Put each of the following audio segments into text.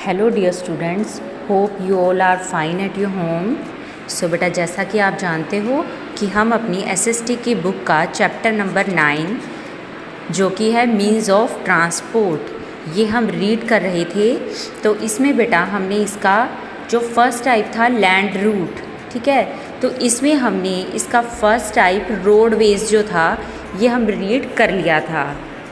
Hello dear students, hope you all are fine at your home. So बेटा, जैसा कि आप जानते हो कि हम अपनी एसएसटी की बुक का चैप्टर नंबर 9 जो कि है मीन्स ऑफ ट्रांसपोर्ट, ये हम रीड कर रहे थे। तो इसमें बेटा हमने इसका जो फर्स्ट टाइप था लैंड रूट, ठीक है, तो इसमें हमने इसका फर्स्ट टाइप रोडवेज जो था ये हम रीड कर लिया था।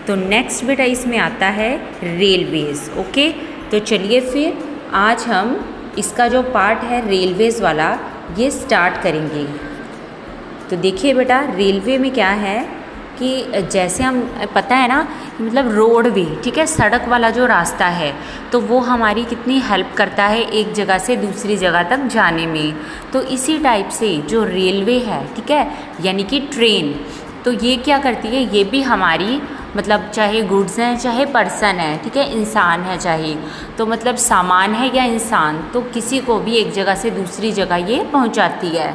तो नेक्स्ट बेटा इसमें आता है रेलवेज़। ओके, तो चलिए फिर आज हम इसका जो पार्ट है रेलवेज़ वाला ये स्टार्ट करेंगे। तो देखिए बेटा, रेलवे में क्या है कि जैसे हम पता है ना, मतलब रोडवे, ठीक है, सड़क वाला जो रास्ता है तो वो हमारी कितनी हेल्प करता है एक जगह से दूसरी जगह तक जाने में। तो इसी टाइप से जो रेलवे है, ठीक है, यानी कि ट्रेन, तो ये क्या करती है, ये भी हमारी मतलब चाहे गुड्स हैं चाहे पर्सन है, ठीक है, इंसान है चाहे, तो मतलब सामान है या इंसान, तो किसी को भी एक जगह से दूसरी जगह ये पहुंचाती है।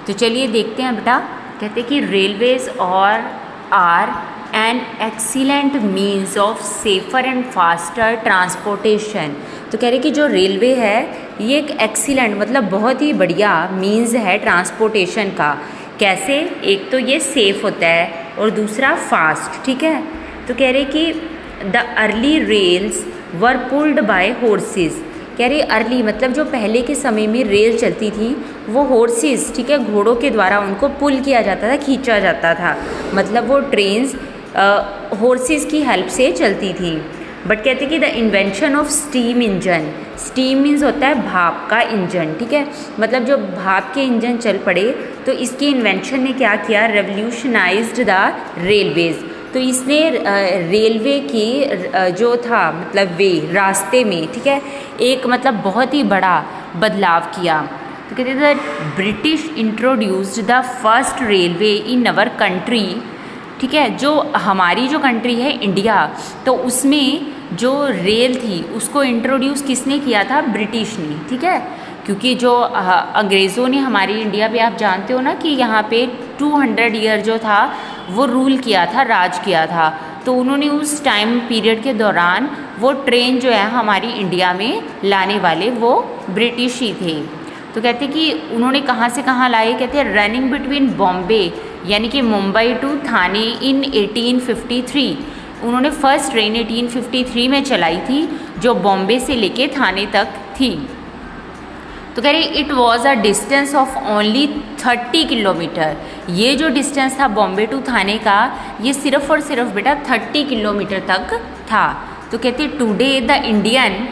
तो चलिए देखते हैं बेटा। कहते हैं कि रेलवेज और are an excellent means of safer and faster transportation. तो कह रहे कि जो रेलवे है ये एक एक्सीलेंट मतलब बहुत ही बढ़िया मीन्स है ट्रांसपोर्टेशन का। कैसे? एक तो ये सेफ़ होता है और दूसरा फास्ट, ठीक है। तो कह रहे कि the early rails were pulled bye horses. कह रहे अर्ली मतलब जो पहले के समय में रेल चलती थी वो हॉर्सेस, ठीक है, घोड़ों के द्वारा उनको पुल किया जाता था, खींचा जाता था, मतलब वो ट्रेन्स हॉर्सेस की हेल्प से चलती थी। बट कहते कि the invention of steam engine, steam means होता है भाप का इंजन, ठीक है, मतलब जो भाप के इंजन चल पड़े तो इसके इन्वेंशन ने क्या किया, रेवोल्यूशनाइज्ड द रेलवेज। तो इसने रेलवे की जो था मतलब वे रास्ते में, ठीक है, एक मतलब बहुत ही बड़ा बदलाव किया। तो कहते थे British introduced the first railway in our country, ठीक है, जो हमारी जो कंट्री है इंडिया, तो उसमें जो रेल थी उसको इंट्रोड्यूस किसने किया था, ब्रिटिश ने, ठीक है, क्योंकि जो अंग्रेज़ों ने हमारी इंडिया पे, आप जानते हो ना कि यहाँ पे 200 ईयर जो था वो रूल किया था, राज किया था, तो उन्होंने उस टाइम पीरियड के दौरान वो ट्रेन जो है हमारी इंडिया में लाने वाले वो ब्रिटिश ही थे। तो कहते कि उन्होंने कहाँ से कहाँ लाए, कहते हैं रनिंग बिटवीन बॉम्बे यानी कि मुंबई टू थाने इन 1853। उन्होंने फर्स्ट ट्रेन 1853 में चलाई थी जो बॉम्बे से लेके थाने तक थी। तो कह रहे it was a distance of only 30 kilometre. ये जो डिस्टेंस था बॉम्बे टू थाने का ये सिर्फ और सिर्फ बेटा 30 किलोमीटर तक था। तो कहते टुडे द इंडियन,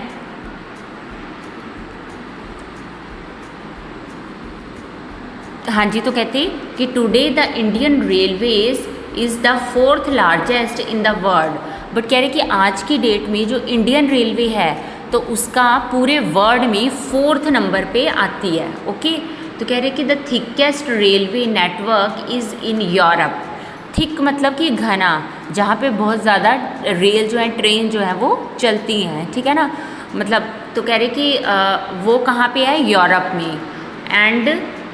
हाँ जी, तो कहते कि today the Indian railways is the 4th largest in the world. But कह रहे कि आज की डेट में जो इंडियन रेलवे है तो उसका पूरे वर्ल्ड में 4th नंबर पे आती है। ओके, तो कह रहे कि the thickest railway network is in Europe. Thick मतलब कि घना, जहाँ पे बहुत ज़्यादा रेल जो है, ट्रेन जो है वो चलती हैं, ठीक है ना, मतलब तो कह रहे कि वो कहाँ पे है, यूरोप में। एंड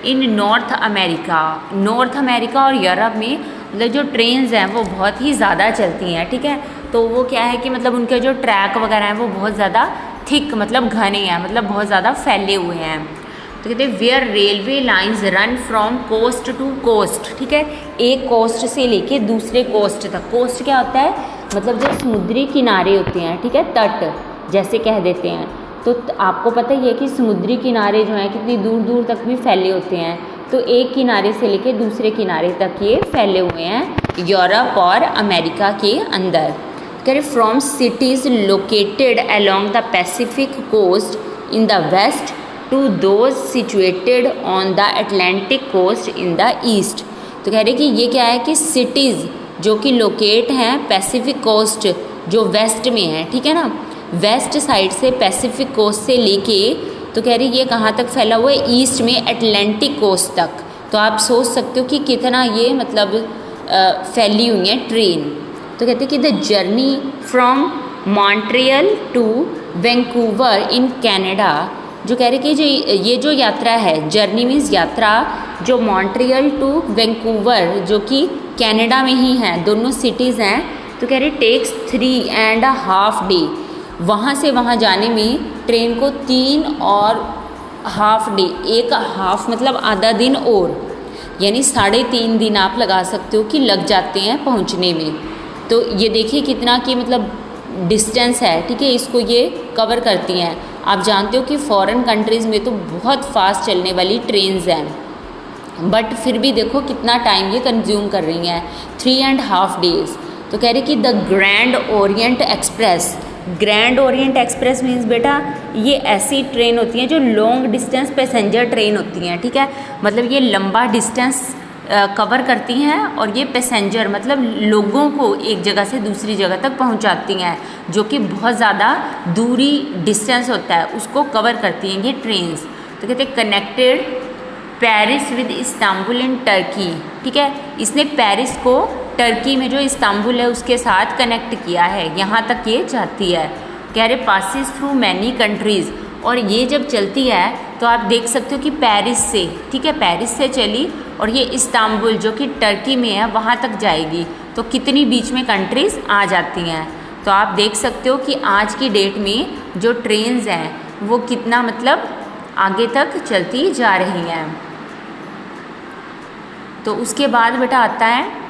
इन नॉर्थ अमेरिका और यूरोप में मतलब जो ट्रेन्स हैं वो बहुत ही ज़्यादा चलती हैं, ठीक है। तो वो क्या है कि मतलब उनके जो ट्रैक वगैरह हैं वो बहुत ज़्यादा थिक मतलब घने हैं, मतलब बहुत ज़्यादा फैले हुए हैं। तो कहते हैं where railway lines run from coast to coast, ठीक है, एक कोस्ट से लेके दूसरे कोस्ट तक। कोस्ट क्या होता है, मतलब जो समुद्री किनारे होते हैं, ठीक है, तट जैसे कह देते हैं। तो आपको पता ही है कि समुद्री किनारे जो हैं कितनी दूर दूर तक भी फैले होते हैं, तो एक किनारे से लेके दूसरे किनारे तक ये फैले हुए हैं यूरोप और अमेरिका के अंदर। कह रहे from cities located along the Pacific coast in the west to those situated on the Atlantic coast in the east. तो कह रहे कि ये क्या है कि सिटीज़ जो कि लोकेट हैं पैसिफिक कोस्ट जो वेस्ट में है, ठीक है ना, वेस्ट साइड से पैसिफिक कोस्ट से लेके, तो कह रही ये कहाँ तक फैला हुआ है, ईस्ट में अटलांटिक कोस्ट तक। तो आप सोच सकते हो कि कितना ये मतलब फैली हुई है ट्रेन। तो कहते हैं कि the journey from Montreal to Vancouver in Canada, जो कह रहे कि जो ये जो यात्रा है, जर्नी मीन्स यात्रा, जो मॉन्ट्रियल टू वैंकूवर जो कि कनाडा में ही है, दोनों सिटीज़ हैं, तो कह रहे टेक्स 3.5 डे। वहाँ से वहाँ जाने में ट्रेन को 3.5 डे, एक हाफ मतलब आधा दिन और, यानी 3.5 दिन आप लगा सकते हो कि लग जाते हैं पहुँचने में। तो ये देखिए कितना कि मतलब डिस्टेंस है, ठीक है, इसको ये कवर करती हैं। आप जानते हो कि फॉरेन कंट्रीज़ में तो बहुत फास्ट चलने वाली ट्रेन्स हैं, बट फिर भी देखो कितना टाइम ये कंज्यूम कर रही हैं, 3.5 डेज़। तो कह रही कि the grand Orient express, grand Orient express means बेटा ये ऐसी ट्रेन होती हैं जो लॉन्ग डिस्टेंस पैसेंजर ट्रेन होती हैं, ठीक है, मतलब ये लंबा डिस्टेंस कवर करती हैं और ये पैसेंजर मतलब लोगों को एक जगह से दूसरी जगह तक पहुंचाती हैं, जो कि बहुत ज़्यादा दूरी डिस्टेंस होता है उसको कवर करती हैं ये ट्रेन्स। तो कहते हैं connected Paris with Istanbul in Turkey, ठीक है, इसने पेरिस को टर्की में जो इस्तांबुल है उसके साथ कनेक्ट किया है, यहाँ तक ये जाती है। कह रहे पासिस थ्रू मैनी कंट्रीज़, और ये जब चलती है तो आप देख सकते हो कि पेरिस से, ठीक है, पेरिस से चली और ये इस्तांबुल जो कि टर्की में है वहाँ तक जाएगी, तो कितनी बीच में कंट्रीज़ आ जाती हैं। तो आप देख सकते हो कि आज की डेट में जो ट्रेन्स हैं वो कितना मतलब आगे तक चलती जा रही हैं। तो उसके बाद बेटा आता है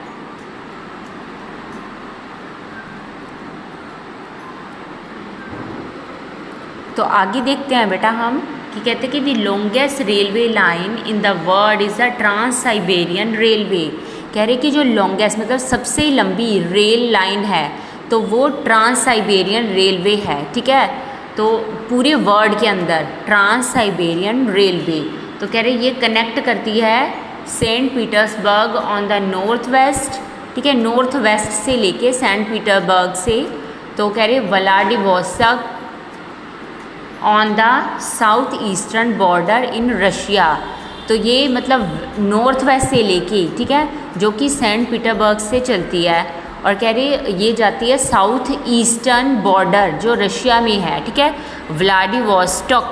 तो आगे देखते हैं बेटा हम कि कहते हैं कि the longest railway line in the world is the Trans Siberian railway. कह रहे कि जो लॉन्गेस्ट मतलब सबसे लंबी रेल लाइन है तो वो ट्रांस साइबेरियन रेलवे है, ठीक है, तो पूरे वर्ल्ड के अंदर ट्रांस साइबेरियन रेलवे। तो कह रहे ये कनेक्ट करती है Saint Petersburg on the north west, ठीक है, नॉर्थ वेस्ट से लेके सेंट पीटर्सबर्ग से, तो कह रहे Vladivostok on the south eastern border in Russia. तो ये मतलब नॉर्थ वेस्ट से लेके, ठीक है, जो कि सेंट पीटर्सबर्ग से चलती है और कह रही ये जाती है साउथ ईस्टर्न बॉर्डर जो रशिया में है, ठीक है, व्लादिवोस्तोक,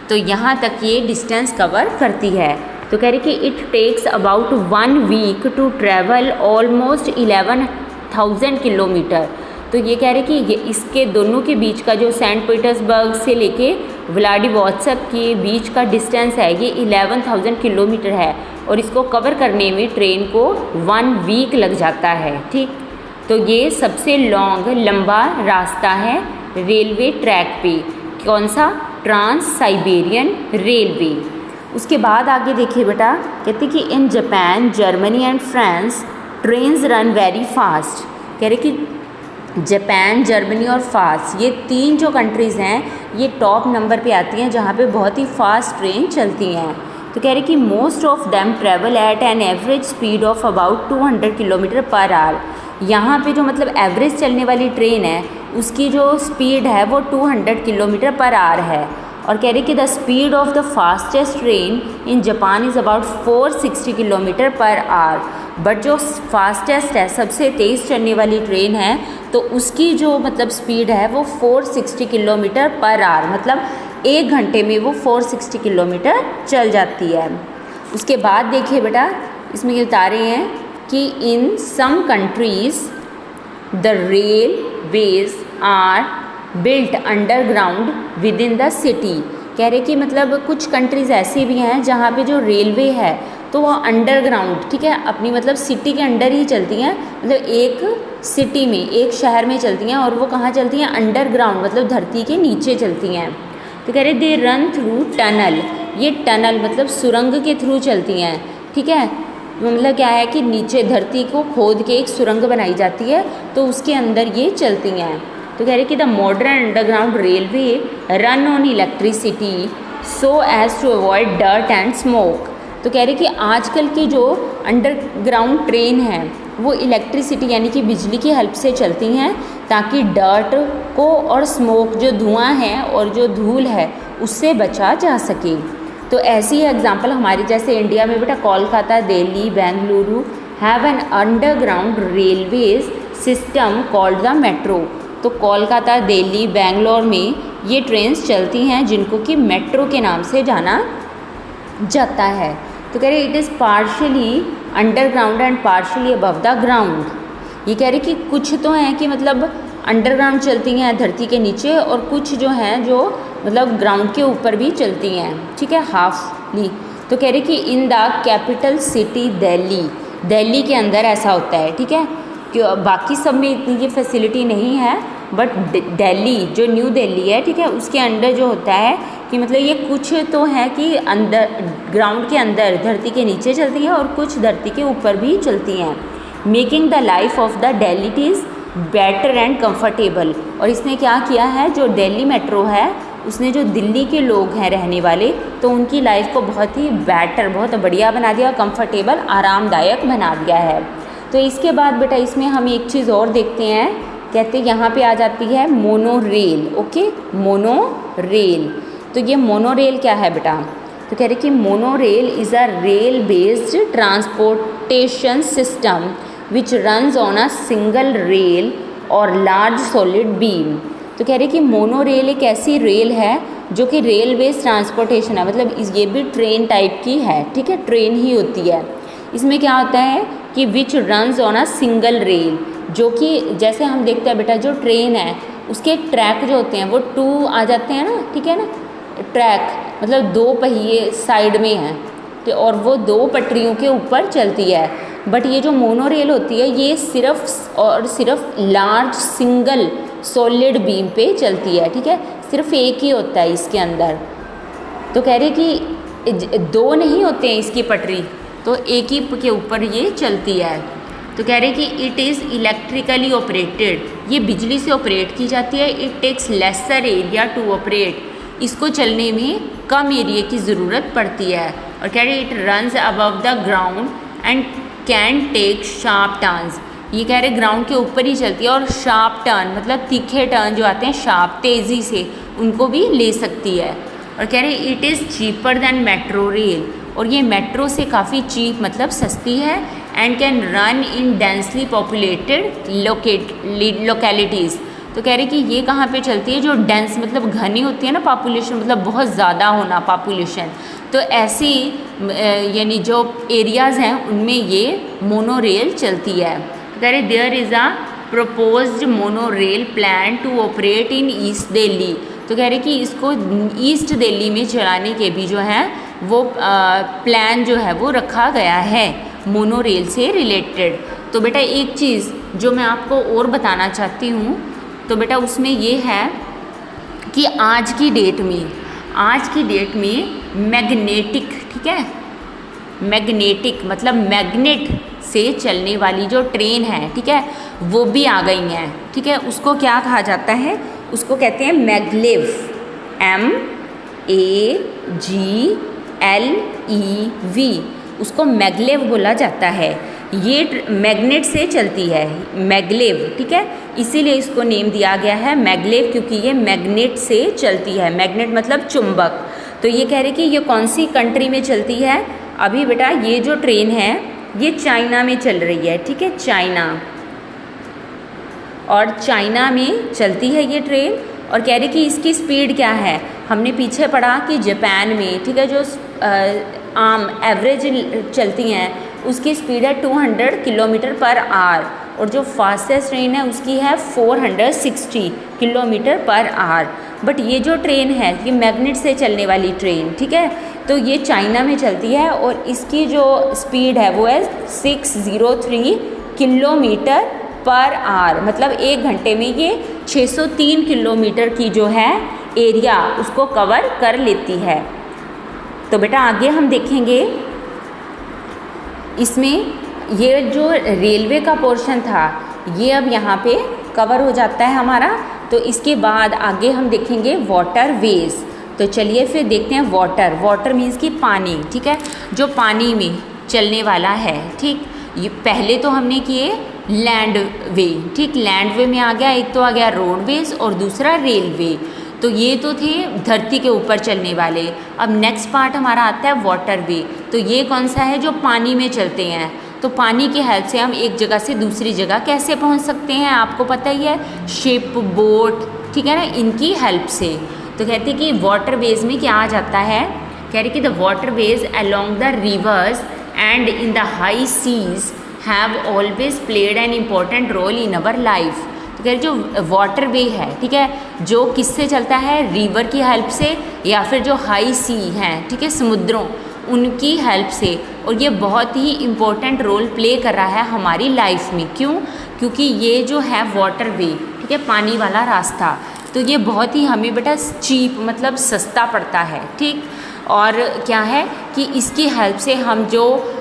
तो यहाँ तक ये डिस्टेंस कवर करती है। तो कह रही कि it takes about 1 week to travel almost 11,000 kilometre. तो ये कह रहे कि ये इसके दोनों के बीच का जो सेंट पीटर्सबर्ग से लेके व्लादिवोस्तोक के बीच का डिस्टेंस है ये 11,000 किलोमीटर है और इसको कवर करने में ट्रेन को 1 वीक लग जाता है, ठीक। तो ये सबसे लंबा रास्ता है रेलवे ट्रैक पे, कौन सा, ट्रांस साइबेरियन रेलवे। उसके बाद आगे देखिए बेटा, कहते कि in Japan, Germany and France trains run very fast. कह रहे कि जापान, जर्मनी और फ्रांस ये 3 जो कंट्रीज़ हैं ये टॉप नंबर पे आती हैं जहाँ पे बहुत ही फास्ट ट्रेन चलती हैं। तो कह रहे कि most of them travel at an average speed of about 200 kilometre per hour. यहाँ पे जो मतलब एवरेज चलने वाली ट्रेन है उसकी जो स्पीड है वो 200 किलोमीटर पर आवर है। और कह रहे कि the speed of the fastest train in Japan is about 460 kilometre per hour. But जो फास्टेस्ट है, सबसे तेज़ चलने वाली ट्रेन है, तो उसकी जो मतलब स्पीड है वो 460 किलोमीटर पर आवर, मतलब 1 घंटे में वो 460 किलोमीटर चल जाती है। उसके बाद देखिए बेटा इसमें ये बता रहे हैं कि in some countries the railways are built underground within the city. कह रहे कि मतलब कुछ कंट्रीज़ ऐसी भी हैं जहाँ पे जो रेलवे है तो वो अंडरग्राउंड, ठीक है, अपनी मतलब सिटी के अंडर ही चलती हैं, मतलब एक सिटी में, एक शहर में चलती हैं और वो कहाँ चलती हैं, अंडरग्राउंड, मतलब धरती के नीचे चलती हैं। तो कह रहे दे रन थ्रू टनल, ये टनल मतलब सुरंग के थ्रू चलती हैं, ठीक है, मतलब क्या है कि नीचे धरती को खोद के एक सुरंग बनाई जाती है तो उसके अंदर ये चलती हैं। तो कह रहे कि the modern underground railway run on electricity so as to avoid dirt and smoke. तो कह रहे कि आजकल की जो अंडरग्राउंड ट्रेन है वो इलेक्ट्रिसिटी यानी कि बिजली की हेल्प से चलती हैं ताकि डर्ट को और स्मोक जो धुआं है और जो धूल है उससे बचा जा सके। तो ऐसी एग्जांपल हमारे जैसे इंडिया में बेटा Kolkata, Delhi, Bengaluru have an underground railways system called the metro. तो कोलकाता, दिल्ली, बेंगलोर में ये ट्रेन्स चलती हैं जिनको कि मेट्रो के नाम से जाना जाता है। तो कह रहे it is partially underground and partially above the ground. ये कह रहे कि कुछ तो हैं कि मतलब अंडरग्राउंड चलती हैं धरती के नीचे, और कुछ जो हैं जो मतलब ग्राउंड के ऊपर भी चलती हैं, ठीक है, हाफली। तो कह रहे कि in the capital city Delhi, Delhi के अंदर ऐसा होता है, ठीक है, कि बाकी सब में इतनी ये फैसिलिटी नहीं है, बट दिल्ली जो न्यू दिल्ली है, ठीक है, उसके अंदर जो होता है कि मतलब ये कुछ तो है कि अंदर ग्राउंड के अंदर धरती के नीचे चलती हैं और कुछ धरती के ऊपर भी चलती हैं, making the life of the Delhiites better and comfortable. और इसने क्या किया है, जो दिल्ली मेट्रो है उसने जो दिल्ली के लोग हैं रहने वाले, तो उनकी लाइफ को बहुत ही बेटर, बहुत बढ़िया बना दिया, कंफर्टेबल, आरामदायक बना दिया है। तो इसके बाद बेटा इसमें हम एक चीज़ और देखते हैं, कहते हैं यहाँ पे आ जाती है mono rail. Okay, mono rail. तो ये मोनो रेल क्या है बेटा, तो कह रहे कि mono rail is a rail based transportation system which runs on a single rail और लार्ज सॉलिड बीम। तो कह रहे कि मोनो रेल एक ऐसी रेल है जो कि रेल बेस्ड ट्रांसपोर्टेशन है, मतलब ये भी ट्रेन टाइप की है, ठीक है, ट्रेन ही होती है। इसमें क्या होता है कि विच runs on a single rail, जो कि जैसे हम देखते हैं बेटा जो ट्रेन है उसके ट्रैक जो होते हैं वो 2 आ जाते हैं ना, ठीक है ना, ट्रैक मतलब 2 पहिए साइड में हैं, तो और वो 2 पटरियों के ऊपर चलती है। बट ये जो मोनो रेल होती है ये सिर्फ और सिर्फ लार्ज सिंगल सॉलिड बीम पे चलती है, ठीक है, सिर्फ एक ही होता है इसके अंदर। तो कह रहे कि 2 नहीं होते हैं इसकी पटरी, तो एक ही के ऊपर ये चलती है। तो कह रहे कि इट इज़ इलेक्ट्रिकली ऑपरेटेड, ये बिजली से ऑपरेट की जाती है। It takes lesser area to operate, इसको चलने में कम एरिया की ज़रूरत पड़ती है। और कह रहे it runs above the ground and can take sharp turns, ये कह रहे ग्राउंड के ऊपर ही चलती है और शार्प टर्न मतलब तीखे टर्न जो आते हैं शार्प तेज़ी से, उनको भी ले सकती है। और कह रहे it is cheaper then metro rail, और ये मेट्रो से काफ़ी चीप मतलब सस्ती है। And can run in densely populated localities, तो कह रहे कि ये कहाँ पे चलती है, जो डेंस मतलब घनी होती है ना पॉपुलेशन, मतलब बहुत ज़्यादा होना पॉपुलेशन, तो ऐसी यानी जो एरियाज़ हैं उनमें ये मोनो रेल चलती है। कह रहे there is a proposed monorail plan to operate in east Delhi, तो कह रहे कि इसको ईस्ट दिल्ली में चलाने के भी जो है वो प्लान जो है वो रखा गया है मोनो रेल से रिलेटेड। तो बेटा एक चीज़ जो मैं आपको और बताना चाहती हूँ, तो बेटा उसमें ये है कि आज की डेट में मैग्नेटिक, ठीक है, मैग्नेटिक मतलब मैग्नेट से चलने वाली जो ट्रेन है, ठीक है, वो भी आ गई हैं, ठीक है। उसको क्या कहा जाता है, उसको कहते हैं मैगलेव, MAGLEV, उसको मैगलेव बोला जाता है। ये मैग्नेट से चलती है, मैगलेव, ठीक है, इसीलिए इसको नेम दिया गया है मैगलेव, क्योंकि ये मैग्नेट से चलती है। मैग्नेट मतलब चुंबक। तो ये कह रहे कि ये कौन सी कंट्री में चलती है, अभी बेटा ये जो ट्रेन है ये चाइना में चल रही है, ठीक है, चाइना, और चाइना में चलती है ये ट्रेन। और कह रहे कि इसकी स्पीड क्या है, हमने पीछे पढ़ा कि जापान में, ठीक है, जो आम एवरेज चलती हैं उसकी स्पीड है 200 किलोमीटर पर आवर, और जो फास्टेस्ट ट्रेन है उसकी है 460 किलोमीटर पर आवर। बट ये जो ट्रेन है ये मैग्नेट से चलने वाली ट्रेन, ठीक है, तो ये चाइना में चलती है और इसकी जो स्पीड है वो है 603 किलोमीटर पर आवर, मतलब 1 घंटे में ये 603 किलोमीटर की जो है एरिया उसको कवर कर लेती है। तो बेटा आगे हम देखेंगे इसमें ये जो रेलवे का पोर्शन था ये अब यहाँ पे कवर हो जाता है हमारा। तो इसके बाद आगे हम देखेंगे वाटर वेज। तो चलिए फिर देखते हैं वाटर। वाटर मीन्स कि पानी, ठीक है, जो पानी में चलने वाला है, ठीक। ये पहले तो हमने किए लैंड वे, ठीक, लैंड वे में आ गया, एक तो आ गया रोडवेज और दूसरा रेलवे। तो ये तो थे धरती के ऊपर चलने वाले। अब नेक्स्ट पार्ट हमारा आता है वाटर वे। तो ये कौन सा है, जो पानी में चलते हैं। तो पानी की हेल्प से हम एक जगह से दूसरी जगह कैसे पहुंच सकते हैं, आपको पता ही है, शिप, बोट, ठीक है ना, इनकी हेल्प से। तो कहते हैं कि वाटर वेज में क्या आ जाता है, कह रहे कि the waterways along the rivers and in the high seas have always played an important role in our life. तो तो कह रहे जो वाटर वे है, ठीक है, जो किससे चलता है, रिवर की हेल्प से या फिर जो हाई सी हैं, ठीक है, समुद्रों, उनकी हेल्प से। और ये बहुत ही इम्पोर्टेंट रोल प्ले कर रहा है हमारी लाइफ में। क्यों? क्योंकि ये जो है वाटर वे, ठीक है, पानी वाला रास्ता, तो ये बहुत ही हमें बेटा चीप मतलब सस्ता पड़ता है, ठीक। और क्या है कि इसकी हेल्प से हम जो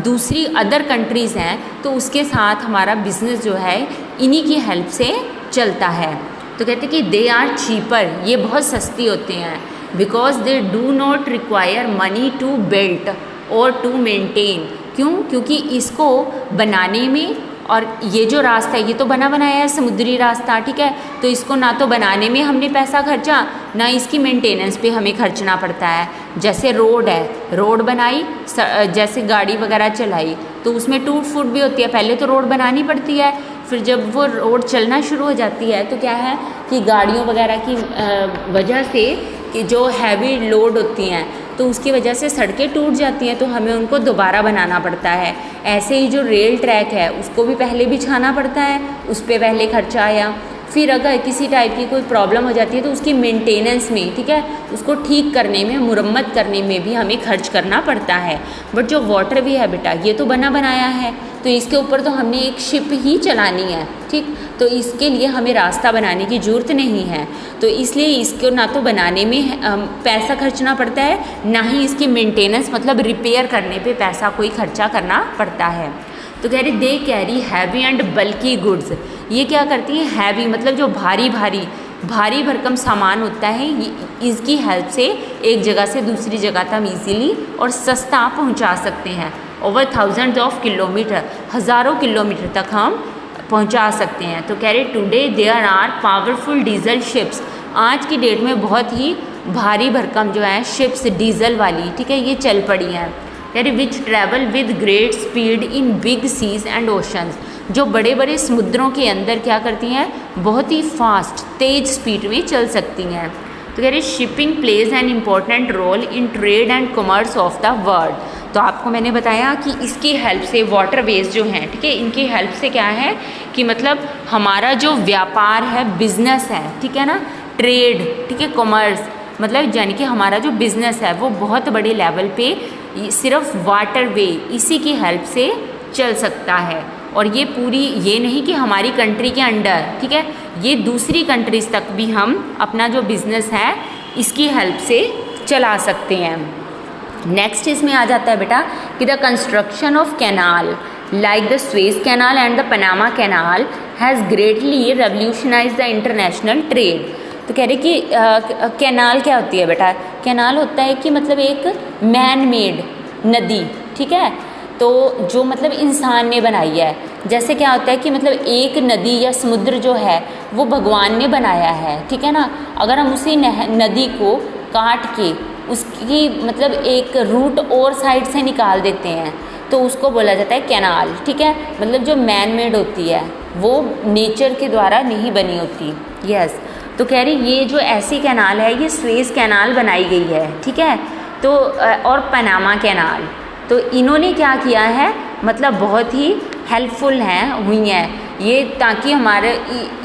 दूसरी अदर कंट्रीज़ हैं तो उसके साथ हमारा बिज़नेस जो है इन्हीं की हेल्प से चलता है। तो कहते हैं कि दे आर चीपर, ये बहुत सस्ती होते हैं, because they do not require money to build और टू मेंटेन। क्यों? क्योंकि इसको बनाने में, और ये जो रास्ता है ये तो बना बनाया है समुद्री रास्ता, ठीक है, तो इसको ना तो बनाने में हमने पैसा खर्चा, ना इसकी मेंटेनेंस पे हमें खर्चना पड़ता है। जैसे रोड है, रोड बनाई, जैसे गाड़ी वगैरह चलाई तो उसमें टूट फूट भी होती है, पहले तो रोड बनानी पड़ती है, फिर जब वो रोड चलना शुरू हो जाती है तो क्या है कि गाड़ियों वगैरह की वजह से कि जो हैवी लोड होती हैं तो उसकी वजह से सड़कें टूट जाती हैं, तो हमें उनको दोबारा बनाना पड़ता है। ऐसे ही जो रेल ट्रैक है उसको भी पहले बिछाना पड़ता है, उस पर पहले खर्चा आया, फिर अगर किसी टाइप की कोई प्रॉब्लम हो जाती है तो उसकी मेंटेनेंस में, ठीक है, उसको ठीक करने में, मुरम्मत करने में भी हमें खर्च करना पड़ता है। बट जो वाटर वे है बेटा ये तो बना बनाया है, तो इसके ऊपर तो हमने एक शिप ही चलानी है, ठीक, तो इसके लिए हमें रास्ता बनाने की ज़रूरत नहीं है। तो इसलिए इसको ना तो बनाने में पैसा खर्चना पड़ता है, ना ही इसकी मेंटेनेंस मतलब रिपेयर करने पे पैसा कोई खर्चा करना पड़ता है। तो कह रही they carry heavy and bulky goods, ये क्या करती है, हैवी मतलब जो भारी भरकम सामान होता है, इसकी हेल्प से एक जगह से दूसरी जगह तक हम इजीली और सस्ता पहुंचा सकते हैं। ओवर थाउजेंड्स ऑफ किलोमीटर, हज़ारों किलोमीटर तक हम पहुंचा सकते हैं। तो कह रहे today there are powerful diesel ships, आज की डेट में बहुत ही भारी भरकम जो है शिप्स डीजल वाली, ठीक है, ये चल पड़ी हैं। कह रहे which travel with great speed in big seas and oceans, जो बड़े बड़े समुद्रों के अंदर क्या करती हैं, बहुत ही फास्ट तेज स्पीड में चल सकती हैं। तो कह रहे shipping plays an important role in trade and commerce of the world. तो आपको मैंने बताया कि इसकी हेल्प से वाटरवेज जो हैं, ठीक है, इनकी हेल्प से क्या है कि मतलब हमारा जो व्यापार है, बिजनेस है, ठीक है ना, ट्रेड, ठीक है, कॉमर्स, मतलब यानी कि हमारा जो बिज़नेस है वो बहुत बड़े लेवल पे सिर्फ वाटरवे इसी की हेल्प से चल सकता है। और ये पूरी, ये नहीं कि हमारी कंट्री के अंडर, ठीक है, ये दूसरी कंट्रीज़ तक भी हम अपना जो बिज़नेस है इसकी हेल्प से चला सकते हैं। नेक्स्ट इसमें आ जाता है बेटा कि the construction of canal like the Suez canal and the Panama canal has greatly revolutionised the international trade. तो कह रहे कि कैनाल क्या होती है बेटा, कैनाल होता है कि मतलब एक मैन मेड नदी, ठीक है, तो जो मतलब इंसान ने बनाई है। जैसे क्या होता है कि मतलब एक नदी या समुद्र जो है वो भगवान ने बनाया है, ठीक है ना, अगर हम उसी नदी को काट के उसकी मतलब एक रूट और साइड से निकाल देते हैं तो उसको बोला जाता है कैनाल, ठीक है, मतलब जो मैन मेड होती है वो नेचर के द्वारा नहीं बनी होती। यस, तो कह रही ये जो ऐसी कैनाल है ये स्वेज कैनाल बनाई गई है, ठीक है, तो और पनामा कैनाल, तो इन्होंने क्या किया है मतलब बहुत ही हेल्पफुल हैं हुई हैं ये, ताकि हमारे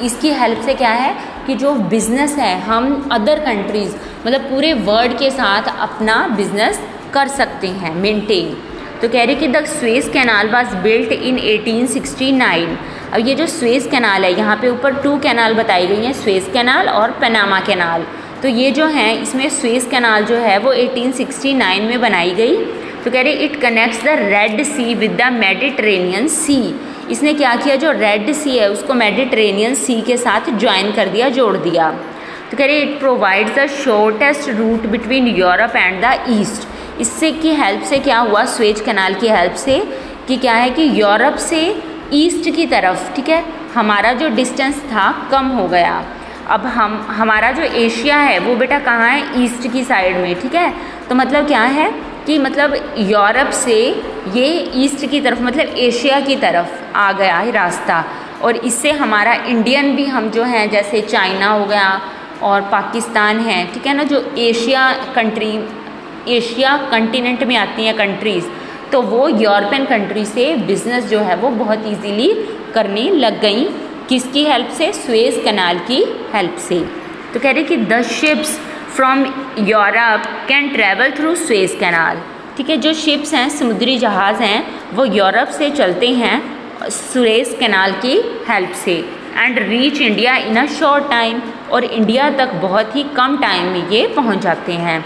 इसकी हेल्प से क्या है कि जो बिज़नेस है हम अदर कंट्रीज़ मतलब पूरे वर्ल्ड के साथ अपना बिज़नेस कर सकते हैं मेंटेन। तो कह रही कि the Suez canal was built in 1869। अब ये जो स्वेज कैनाल है यहाँ पे ऊपर 2 कैनाल बताई गई हैं, स्वेज कैनाल और पनामा कैनाल। तो ये जो हैं इसमें स्वेज कैनाल जो है वो 1869 में बनाई गई। तो कह रही it connects the Red Sea with the Mediterranean Sea. इसने क्या किया, जो रेड सी है उसको मेडिटेरेनियन सी के साथ ज्वाइन कर दिया, जोड़ दिया। तो कह रही it provides the shortest route between Europe and the east. इससे की हेल्प से क्या हुआ, स्वेज कैनाल की हेल्प से कि क्या है कि यूरोप से ईस्ट की तरफ, ठीक है, हमारा जो डिस्टेंस था कम हो गया। अब हमारा जो एशिया है वो बेटा कहाँ है, ईस्ट की साइड में, ठीक है, तो मतलब क्या है कि मतलब यूरोप से ये ईस्ट की तरफ मतलब एशिया की तरफ आ गया है रास्ता। और इससे हमारा इंडियन भी हम जो हैं जैसे चाइना हो गया और पाकिस्तान है, ठीक है ना, जो एशिया कंटिनेंट में आती हैं कंट्रीज़, तो वो यूरोपियन कंट्री से बिज़नेस जो है वो बहुत इजीली करने लग गई। किसकी हेल्प से? सुएज़ कैनाल की हेल्प से। तो कह रहे कि the ships from Europe can travel through Suez canal. ठीक है, जो शिप्स हैं, समुद्री जहाज़ हैं, वो यूरोप से चलते हैं सुएज़ कैनाल की हेल्प से and reach India in a short time, और इंडिया तक बहुत ही कम टाइम में ये पहुंच जाते हैं।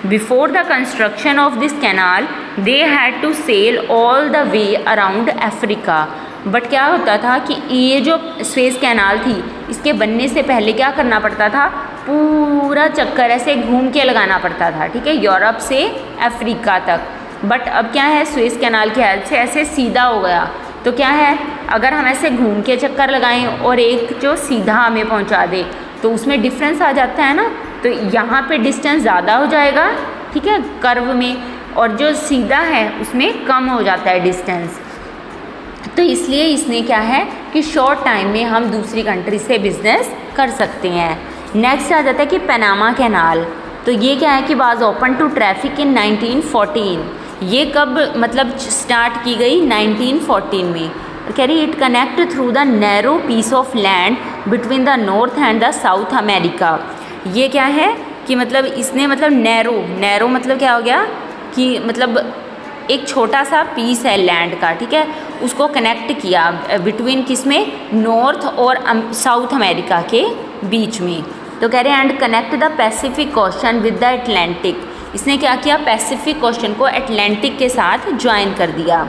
Before the construction of this canal they had to sail all the way around Africa. But क्या होता था कि ये जो सुएज़ कैनाल थी, इसके बनने से पहले क्या करना पड़ता था? पूरा चक्कर ऐसे घूम के लगाना पड़ता था, ठीक है, यूरोप से अफ्रीका तक। बट अब क्या है, सुएज़ कैनाल की हेल्प से ऐसे सीधा हो गया। तो क्या है, अगर हम ऐसे घूम के चक्कर लगाएं और एक जो सीधा हमें पहुंचा दे, तो उसमें डिफरेंस आ जाता है ना। तो यहाँ पे डिस्टेंस ज़्यादा हो जाएगा, ठीक है, कर्व में, और जो सीधा है उसमें कम हो जाता है डिस्टेंस। तो इसलिए इसने क्या है कि शॉर्ट टाइम में हम दूसरी कंट्री से बिजनेस कर सकते हैं। नेक्स्ट आ जाता है कि पनामा कैनाल। तो ये क्या है कि was open to traffic in 1914। ये कब मतलब स्टार्ट की गई? 1914 में। कह रही it connect through the narrow piece of land between the north and the south America. ये क्या है कि मतलब इसने मतलब नैरो मतलब क्या हो गया कि मतलब एक छोटा सा पीस है लैंड का, ठीक है, उसको कनेक्ट किया बिटवीन किस में? नॉर्थ और साउथ अमेरिका के बीच में। तो कह रहे हैं and connect the Pacific ocean with the Atlantic. इसने क्या किया? पैसिफिक ओशन को अटलांटिक के साथ ज्वाइन कर दिया।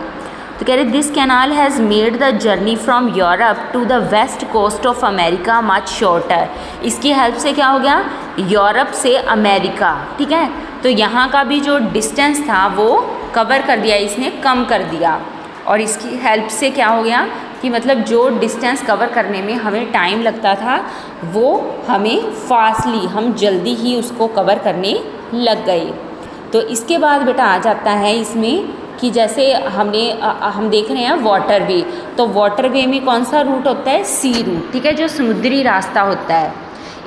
तो कह रहे this canal has made the journey from Europe to the west coast of America much shorter. इसकी हेल्प से क्या हो गया? यूरोप से अमेरिका, ठीक है, तो यहाँ का भी जो डिस्टेंस था वो कवर कर दिया, इसने कम कर दिया। और इसकी हेल्प से क्या हो गया कि मतलब जो डिस्टेंस कवर करने में हमें टाइम लगता था, वो हमें फास्टली, हम जल्दी ही उसको कवर करने लग गए। तो इसके बाद बेटा आ जाता है इसमें कि जैसे हम देख रहे हैं वाटरवे। तो वाटरवे में कौन सा रूट होता है? सी रूट, ठीक है, जो समुद्री रास्ता होता है।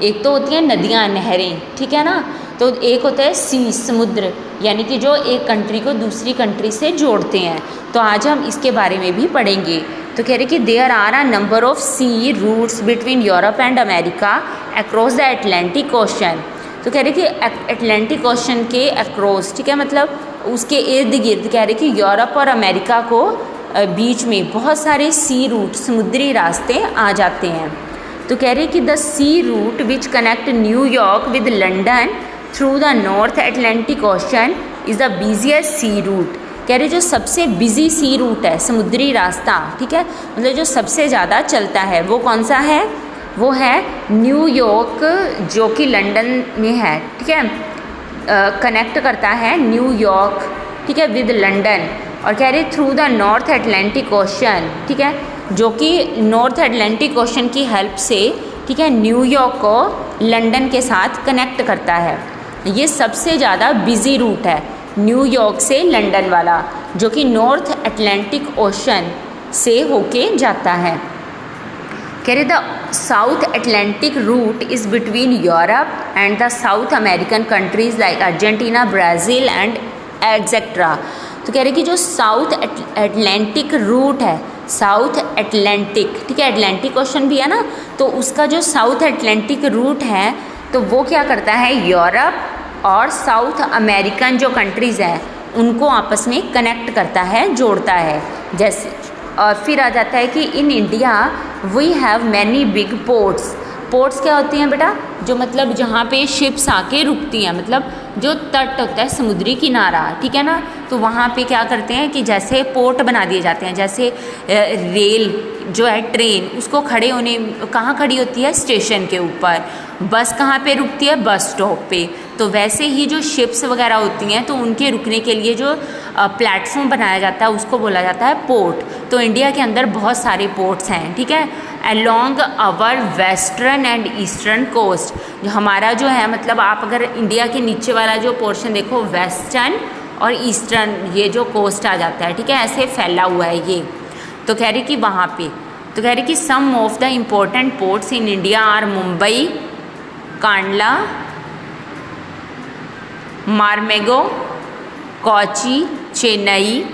एक तो होती हैं नदियाँ, नहरें, ठीक है ना, तो एक होता है सी, समुद्र, यानी कि जो एक कंट्री को दूसरी कंट्री से जोड़ते हैं। तो आज हम इसके बारे में भी पढ़ेंगे। तो कह रहे कि there are a number of sea routes between Europe and America across the Atlantic ocean. तो कह रहे कि अटलांटिक ओशन के अक्रॉस, ठीक है, मतलब उसके इर्द गिर्द कह रहे कि यूरोप और अमेरिका को बीच में बहुत सारे सी रूट, समुद्री रास्ते आ जाते हैं। तो कह रहे कि the sea route which connect New York with London through the north Atlantic ocean is the busiest sea route. कह रहे जो सबसे बिजी सी रूट है, समुद्री रास्ता, ठीक है, मतलब जो सबसे ज़्यादा चलता है वो कौन सा है? वो है न्यूयॉर्क, जो कि लंदन में है, ठीक है, कनेक्ट करता है न्यूयॉर्क, ठीक है, विद लंदन। और कह रहे through the north Atlantic ocean, ठीक है, जो कि नॉर्थ अटलांटिक ओशन की हेल्प से, ठीक है, न्यूयॉर्क को लंदन के साथ कनेक्ट करता है। ये सबसे ज़्यादा बिजी रूट है, न्यूयॉर्क से लंदन वाला, जो कि नॉर्थ अटलांटिक ओशन से होके जाता है। कह रहे the South Atlantic route is between Europe and the South American countries like Argentina, Brazil and etcetera. तो कह रहे कि जो साउथ अटलांटिक रूट है, साउथ अटलांटिक, ठीक है, अटलांटिक ओशन भी है ना, तो उसका जो साउथ अटलांटिक रूट है, तो वो क्या करता है? यूरोप और साउथ अमेरिकन जो कंट्रीज़ हैं उनको आपस में कनेक्ट करता है, जोड़ता है। जैसे और फिर आ जाता है कि in India we have many big ports. Ports क्या होती हैं बेटा? जो मतलब जहाँ पे शिप्स आके रुकती हैं, मतलब जो तट होता है, समुद्री किनारा, ठीक है ना, तो वहाँ पे क्या करते हैं कि जैसे पोर्ट बना दिए जाते हैं। जैसे रेल जो है, ट्रेन, उसको खड़े होने कहाँ खड़ी होती है? स्टेशन के ऊपर। बस कहाँ पे रुकती है? बस स्टॉप पे। तो वैसे ही जो शिप्स वगैरह होती हैं, तो उनके रुकने के लिए जो प्लेटफॉर्म बनाया जाता है उसको बोला जाता है पोर्ट। तो इंडिया के अंदर बहुत सारे पोर्ट्स हैं, ठीक है, along our western and eastern coast. जो हमारा जो है, मतलब आप अगर इंडिया के नीचे वाला जो पोर्शन देखो, वेस्टर्न और ईस्टर्न, ये जो कोस्ट आ जाता है, ठीक है, ऐसे फैला हुआ है ये। तो कह रही कि वहाँ पे, तो कह रही कि some of the important ports in India are Mumbai, Kandla, Marmagao, Kochi, Chennai,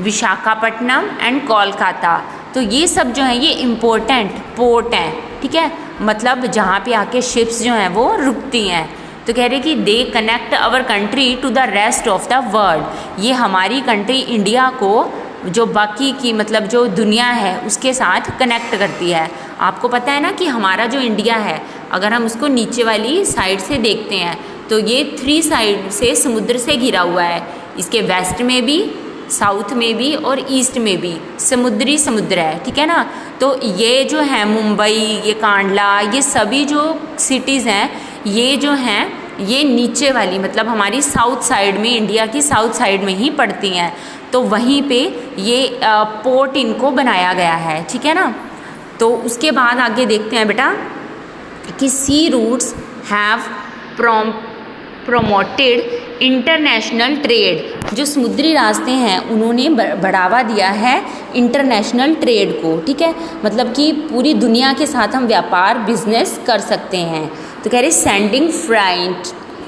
Visakhapatnam and Kolkata. तो ये सब जो है ये इम्पोर्टेंट पोर्ट हैं, ठीक है, मतलब जहाँ पे आके शिप्स जो हैं वो रुकती हैं। तो कह रहे कि they connect our country to the rest of the world, ये हमारी कंट्री इंडिया को जो बाकी की मतलब जो दुनिया है उसके साथ कनेक्ट करती है। आपको पता है ना कि हमारा जो इंडिया है, अगर हम उसको नीचे वाली साइड से देखते हैं तो ये 3 साइड से समुद्र से घिरा हुआ है। इसके वेस्ट में भी, साउथ में भी और ईस्ट में भी समुद्र है, ठीक है ना। तो ये जो है मुंबई, ये कांडला, ये सभी जो सिटीज़ हैं ये जो हैं ये नीचे वाली मतलब हमारी साउथ साइड में, इंडिया की साउथ साइड में ही पड़ती हैं। तो वहीं पे ये पोर्ट इनको बनाया गया है, ठीक है ना। तो उसके बाद आगे देखते हैं बेटा कि sea routes have promoted international trade, जो समुद्री रास्ते हैं उन्होंने बढ़ावा दिया है इंटरनेशनल ट्रेड को, ठीक है, मतलब कि पूरी दुनिया के साथ हम व्यापार बिजनेस कर सकते हैं। तो कह रहे सेंडिंग फ्राइट,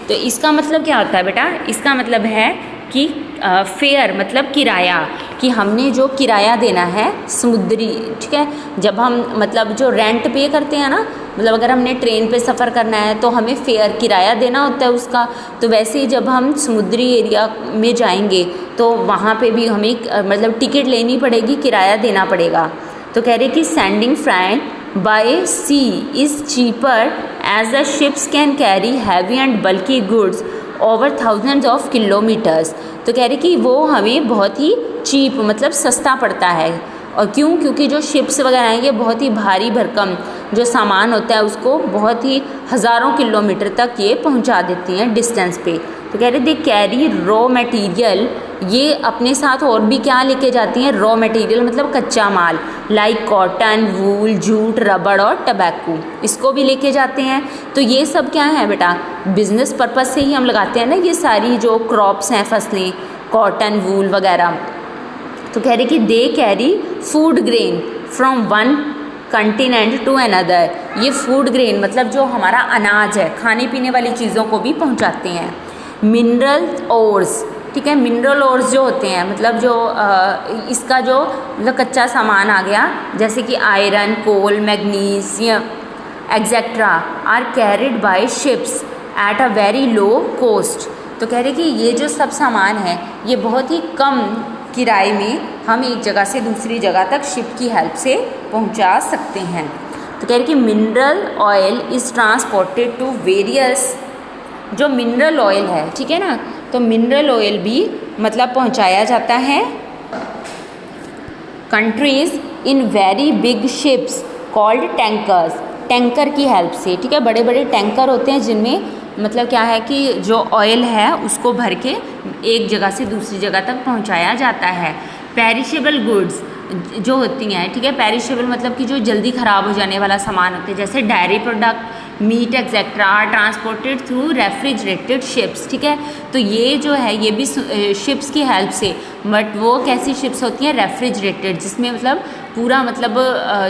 तो इसका मतलब क्या होता है बेटा, इसका मतलब है कि फेयर मतलब किराया, कि हमने जो किराया देना है समुद्री, ठीक है, जब हम मतलब जो रेंट पे करते हैं ना, मतलब अगर हमने ट्रेन पे सफ़र करना है तो हमें फेयर किराया देना होता है उसका। तो वैसे ही जब हम समुद्री एरिया में जाएंगे तो वहाँ पे भी हमें मतलब टिकट लेनी पड़ेगी, किराया देना पड़ेगा। तो कह रहे कि sending freight by sea is cheaper as the ships can carry heavy and bulky goods over thousands of kilometers. तो कह रहे कि वो हमें बहुत ही चीप मतलब सस्ता पड़ता है। और क्यों? क्योंकि जो शिप्स वगैरह हैं ये बहुत ही भारी भरकम जो सामान होता है उसको बहुत ही हज़ारों किलोमीटर तक ये पहुंचा देती हैं डिस्टेंस पे। तो कह रहे दे कैरी रॉ मटेरियल, ये अपने साथ और भी क्या लेके जाती हैं, रॉ मटेरियल मतलब कच्चा माल, लाइक कॉटन, वूल, जूट, रबड़ और टबैको, इसको भी लेके जाते हैं। तो ये सब क्या है बेटा, बिजनेस पर्पज़ से ही हम लगाते हैं ना ये सारी जो क्रॉप्स हैं, फसलें, कॉटन, वूल वगैरह। तो कह रहे कि they carry food grain from one continent to another, ये फूड ग्रेन मतलब जो हमारा अनाज है, खाने पीने वाली चीज़ों को भी पहुंचाते हैं। मिनरल ओर्स, ठीक है, मिनरल ओर्स जो होते हैं मतलब जो इसका जो मतलब कच्चा सामान आ गया, जैसे कि iron, coal, magnesium etcetera are carried by ships at a very low cost. तो कह रहे कि ये जो सब सामान है ये बहुत ही कम किराए में हम एक जगह से दूसरी जगह तक शिप की हेल्प से पहुंचा सकते हैं। तो कह रहे कि mineral oil is transported to various, जो मिनरल ऑयल है, ठीक है ना, तो मिनरल ऑयल भी मतलब पहुंचाया जाता है countries in very big ships called tankers, tanker की हेल्प से, ठीक है, बड़े बड़े टैंकर होते हैं जिनमें मतलब क्या है कि जो ऑयल है उसको भर के एक जगह से दूसरी जगह तक पहुंचाया जाता है। पेरिशेबल गुड्स जो होती हैं, ठीक है, पेरिशेबल मतलब कि जो जल्दी ख़राब हो जाने वाला सामान होते हैं, जैसे dairy product, meat etcetera are transported through refrigerated ships, ठीक है। तो ये जो है ये भी शिप्स की हेल्प से, बट वो कैसी शिप्स होती हैं, रेफ्रिजरेटेड, जिसमें मतलब पूरा मतलब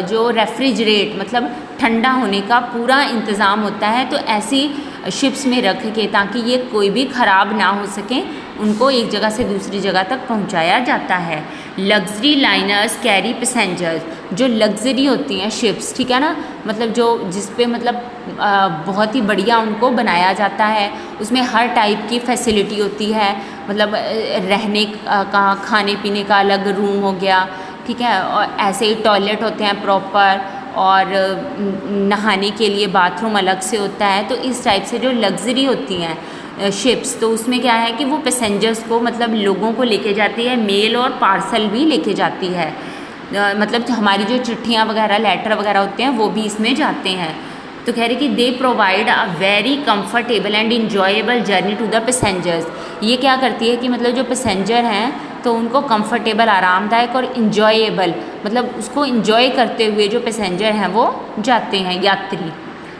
जो रेफ्रिजरेट मतलब ठंडा होने का पूरा इंतज़ाम होता है। तो ऐसी शिप्स में रख के ताकि ये कोई भी ख़राब ना हो सकें, उनको एक जगह से दूसरी जगह तक पहुंचाया जाता है। लग्जरी लाइनर्स कैरी पैसेंजर्स, जो लग्जरी होती हैं शिप्स, ठीक है ना, मतलब जो जिस पे मतलब बहुत ही बढ़िया उनको बनाया जाता है, उसमें हर टाइप की फैसिलिटी होती है, मतलब रहने का, खाने पीने का अलग रूम हो गया, ठीक है, और ऐसे ही टॉयलेट होते हैं प्रॉपर, और नहाने के लिए बाथरूम अलग से होता है। तो इस टाइप से जो लग्जरी होती हैं शिप्स, तो उसमें क्या है कि वो पैसेंजर्स को मतलब लोगों को लेके जाती है, मेल और पार्सल भी लेके जाती है, मतलब हमारी जो चिट्ठियाँ वगैरह, लेटर वगैरह होते हैं वो भी इसमें जाते हैं। तो कह रहे कि they provide a very comfortable and enjoyable journey to the passengers, ये क्या करती है कि मतलब जो पैसेंजर हैं तो उनको कंफर्टेबल, आरामदायक और इंजॉयबल मतलब उसको इंजॉय करते हुए जो पैसेंजर हैं वो जाते हैं, यात्री।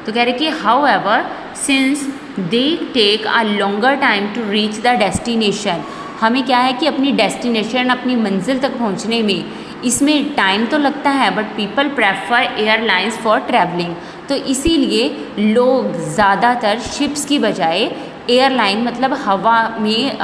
तो कह रहे कि however since they take a longer time to reach the destination, हमें क्या है कि अपनी डेस्टिनेशन, अपनी मंजिल तक पहुंचने में इसमें टाइम तो लगता है, but people prefer airlines for travelling. तो इसीलिए लोग ज़्यादातर शिप्स की बजाय एयरलाइन मतलब हवा में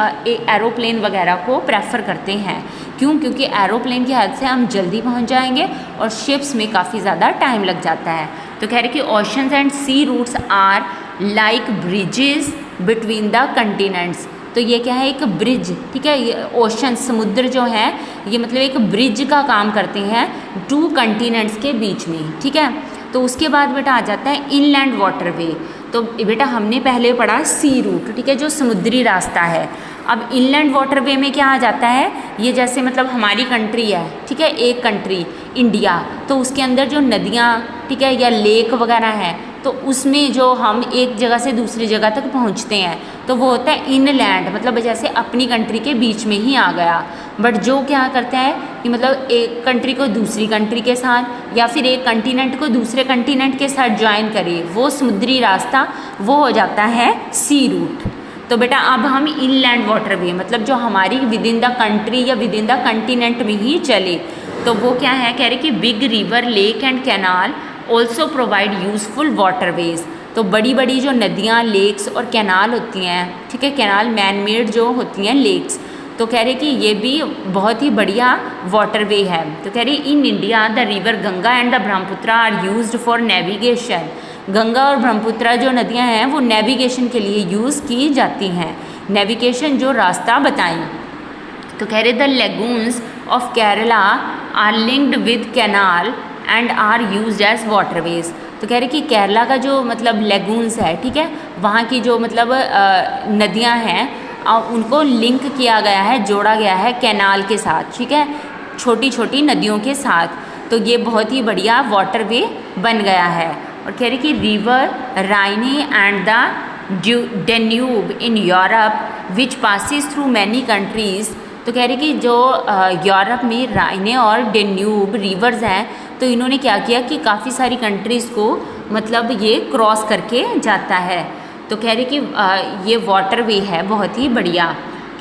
एरोप्लेन वगैरह को प्रेफर करते हैं। क्यों? क्योंकि एरोप्लेन की हेल्प से हम जल्दी पहुंच जाएंगे और शिप्स में काफ़ी ज़्यादा टाइम लग जाता है। तो कह रहे कि oceans and sea routes are like bridges between the continents. तो ये क्या है? एक ब्रिज, ठीक है। ये ओशन, समुद्र जो है ये मतलब एक ब्रिज का काम करते हैं टू कंटिनेंट्स के बीच में, ठीक है। तो उसके बाद बेटा आ जाता है इनलैंड वाटरवे। तो बेटा हमने पहले पढ़ा सी रूट, ठीक है, जो समुद्री रास्ता है। अब इनलैंड वाटरवे में क्या आ जाता है? ये जैसे मतलब हमारी कंट्री है, ठीक है, एक कंट्री इंडिया, तो उसके अंदर जो नदियाँ, ठीक है, या लेक वगैरह हैं, तो उसमें जो हम एक जगह से दूसरी जगह तक पहुंचते हैं तो वो होता है इनलैंड, मतलब जैसे अपनी कंट्री के बीच में ही आ गया। बट जो क्या करता है कि मतलब एक कंट्री को दूसरी कंट्री के साथ या फिर एक कंटिनेंट को दूसरे कंटिनेंट के साथ ज्वाइन करे, वो समुद्री रास्ता वो हो जाता है सी रूट। तो बेटा अब हम इनलैंड वाटरवे मतलब जो हमारी विद इन द कंट्री या विद इन द कंटिनेंट में ही चले, तो वो क्या है? कह रहे कि big river, lake and canal also provide useful waterways. तो बड़ी बड़ी जो नदियाँ, लेक्स और कैनाल होती हैं, ठीक है, कैनाल मैन मेड जो होती हैं लेक्स, तो कह रहे कि ये भी बहुत ही बढ़िया वाटरवे है। तो कह रहे in India the river Ganga and the Brahmaputra are used for navigation. Ganga और ब्रह्मपुत्र जो नदियाँ हैं वो नेविगेशन के लिए यूज़ की जाती हैं, नेविगेशन जो रास्ता बताएं। तो कह रहे the lagoons of Kerala are linked with canal and are used as waterways. तो कह रहे कि केरला का जो मतलब लेगून्स है, ठीक है, वहाँ की जो मतलब नदियाँ हैं उनको लिंक किया गया है, जोड़ा गया है कैनाल के साथ, ठीक है, छोटी छोटी नदियों के साथ। तो ये बहुत ही बढ़िया वाटरवे बन गया है। और कह रहे कि river Rhine and the Danube in Europe which passes through many countries. तो कह रहे कि जो यूरोप में राइने और डेन्यूब रिवर्स हैं, तो इन्होंने क्या किया कि काफ़ी सारी कंट्रीज़ को मतलब ये क्रॉस करके जाता है। तो कह रहे कि ये वाटरवे है बहुत ही बढ़िया।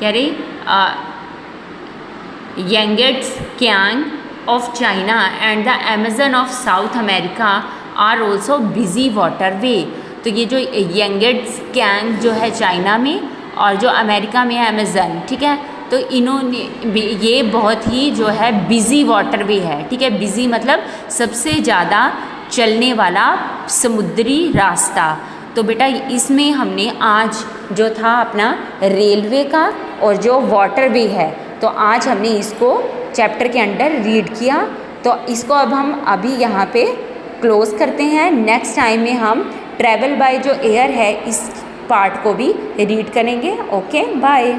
कह रहे Yangtze Kiang of China and the Amazon of South America are also busy waterway. तो ये जो यांगेट्स कियांग जो है चाइना में और जो अमेरिका में है अमेजन, ठीक है, तो इन्होंने ये बहुत ही जो है बिज़ी वाटरवे है, ठीक है। बिज़ी मतलब सबसे ज़्यादा चलने वाला समुद्री रास्ता। तो बेटा इसमें हमने आज जो था अपना रेलवे का और जो वाटरवे है, तो आज हमने इसको चैप्टर के अंडर रीड किया। तो इसको अब हम अभी यहाँ पे क्लोज़ करते हैं। नेक्स्ट टाइम में हम ट्रैवल बाय जो एयर है इस पार्ट को भी रीड करेंगे। Okay, bye.